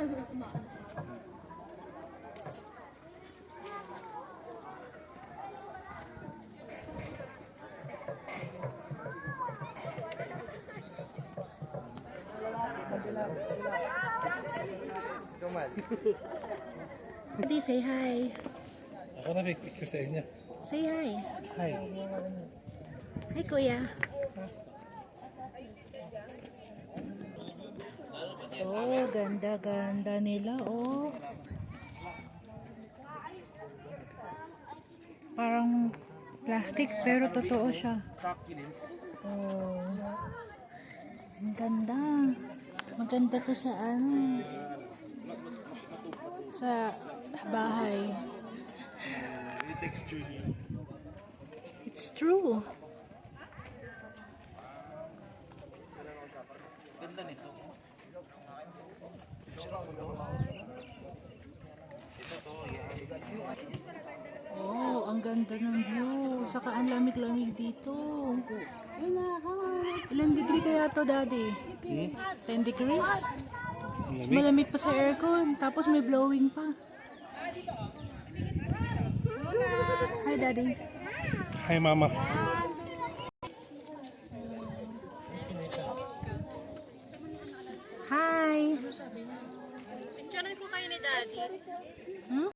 Daddy, say hi. Ako na may picture sa inyo. Say hi. Hi. Hi, kuya. Oh, ganda-ganda nila, oh. Parang plastic pero totoo siya. Oh. Ang ganda. Maganda to sa ano. Sa bahay. It's true. Ganda nito. Oh, ang ganda ng view. Saka ang lamig-lamig dito. Ilang degree kaya to, Daddy? 10 degrees? Malamig pa sa aircon. Tapos may blowing pa. Hi, Daddy. Hi, Mama. Hi. Picture ko kayo ni Daddy. Hmm?